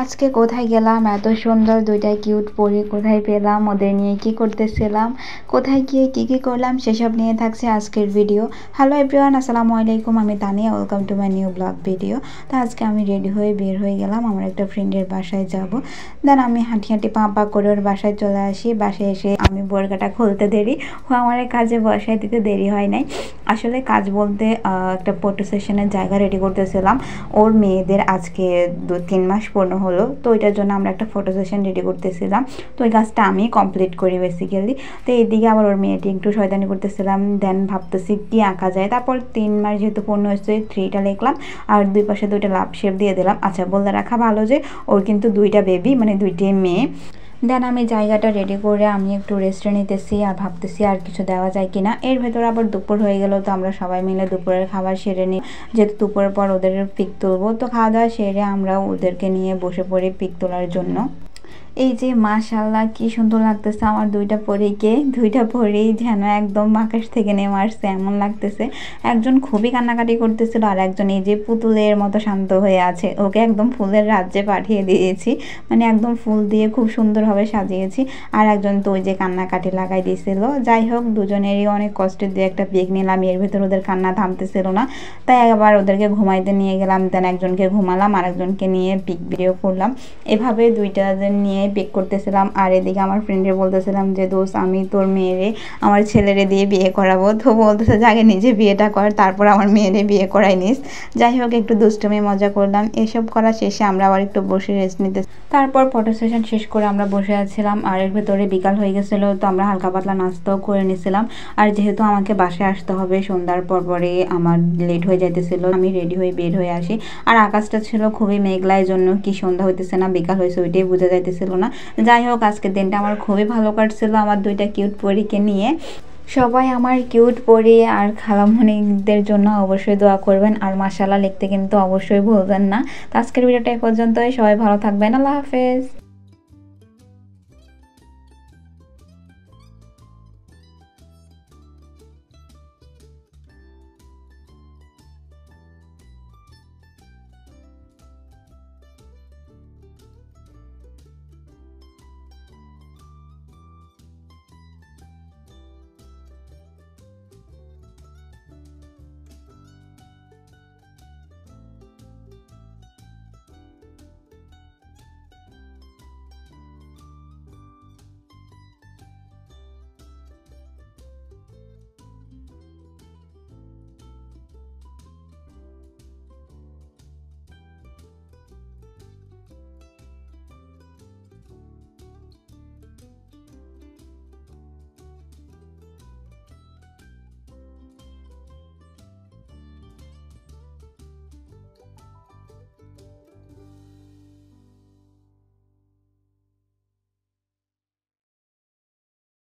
আজকে কোথায় গেলাম, এত সুন্দর দুইটা কিউট পরি কোথায় পেলাম, ওদের নিয়ে কি করতেছিলাম, কোথায় গিয়ে কি কি করলাম সেসব নিয়ে থাকছে আজকের ভিডিও। হ্যালো এভরিওয়ান, আসসালামু আলাইকুম, আমি Tania, welcome to my new blog video. তো আজকে আমি রেডি হয়ে বের হয়ে গেলাম, আমার একটা ফ্রেন্ডের বাসায় যাব। দেন আমি হাঁটি হাঁটি পা পা করে ওর বাসায় চলে আসি। বাসায় এসে আমি বোরকাটা খুলতে দেরি, ও আমার কাজে বসায় দিতে দেরি হয় নাই। আসলে কাজ বলতে একটা ফটো সেশনের জায়গা রেডি করতেছিলাম। ওর মেয়েদের আজকে 2-3 মাস পূর্ণ হলো, তো ওইটার জন্য আমরা একটা ফটো সেশন রেডি করতেছিলাম। তো ওই কাজটা আমি কমপ্লিট করি বেসিক্যালি। তো এইদিকে আবার ওর মেয়েটি একটু শয়তানি করতেছিলাম। দেন ভাবতেছি কি আঁকা যায়। তারপর 3 মাস যেহেতু পূর্ণ হয়েছে, 3টা লিখলাম আর দুই পাশে 2টা লাভ শেপ দিয়ে দিলাম। আচ্ছা, বলে রাখা ভালো যে ওর কিন্তু 2টা বেবি, মানে 2টি মেয়ে। দেন আমি জায়গাটা রেডি করে আমি একটু রেস্ট নিতেছি আর ভাবতেছি আর কিছু দেওয়া যায় কিনা। এর ভেতর আবার দুপুর হয়ে গেল, তো আমরা সবাই মিলে দুপুরের খাবার সেরে নিই, যেহেতু দুপুরের পর ওদের পিক তুলবো। তো খাওয়া দাওয়া সেরে আমরা ওদেরকে নিয়ে বসে পড়ি পিক তোলার জন্য। এই যে মাশাআল্লাহ কি সুন্দর লাগতেছে আমার 2টা পরীকে, 2টা পরেই যেন একদম আকাশ থেকে নেমে আসছে এমন লাগতেছে। একজন খুবই কান্নাকাটি করতেছিল আর একজন এই যে পুতুলের মতো শান্ত হয়ে আছে। ওকে একদম ফুলের রাজ্যে পাঠিয়ে দিয়েছি, মানে একদম ফুল দিয়ে খুব সুন্দরভাবে সাজিয়েছি। আর একজন তো ওই যে কান্নাকাটি লাগাই দিয়েছিল। যাই হোক, দুজনেরই অনেক কষ্টের দিয়ে একটা পিক নিলাম, এর ভেতর ওদের কান্না থামতেছিল না। তাই আবার ওদেরকে ঘুমাইতে নিয়ে গেলাম। দেন একজনকে ঘুমালাম আর একজনকে নিয়ে পিক ভিডিও করলাম। এভাবে 2টা নিয়ে পিক করতেছিলাম। আর এদিকে আমার ফ্রেন্ডের বলতেছিলাম যে দোস্ত, আমি তোর মেয়েরে আমার ছেলেরে দিয়ে বিয়ে করাবো। তো বলতেছে যে আগে নিজে বিয়েটা কর, তারপর আমার মেয়েরে বিয়ে করাই নিস। যাই হোক, একটু দুষ্টুমি মজা করলাম। এসব করা শেষে আমরা আবার একটু বসে রেস্ট নিতে, তারপর ফটো সেশন শেষ করে আমরা বসে আছিলাম। আর এর ভেতরে বিকাল হয়ে গেছিলো, তো আমরা হালকা পাতলা নাস্তাও করে নিছিলাম। আর যেহেতু আমাকে বাসায় আসতে হবে সন্ধ্যার পরে আমার লেট হয়ে যাইতেছিল, আমি রেডি হয়ে বের হয়ে আসি। আর আকাশটা ছিল খুবই মেঘলা, এর জন্য কি সন্ধ্যা হইতেছে না বিকাল হয়েছে ওইটাই বোঝা যাইতেছিল না। যাই হোক, আজকের দিনটা আমার খুবই ভালো কাটছিল আমার 2টা কিউট পরীকে নিয়ে। সবাই আমার কিউট পরি আর খালামণিদের জন্য অবশ্যই দোয়া করবেন, আর মাশাআল্লাহ লিখতে কিন্তু অবশ্যই ভুলবেন না। তো আজকের ভিডিওটা এই পর্যন্তই, সবাই ভালো থাকবেন, আল্লাহ হাফেজ।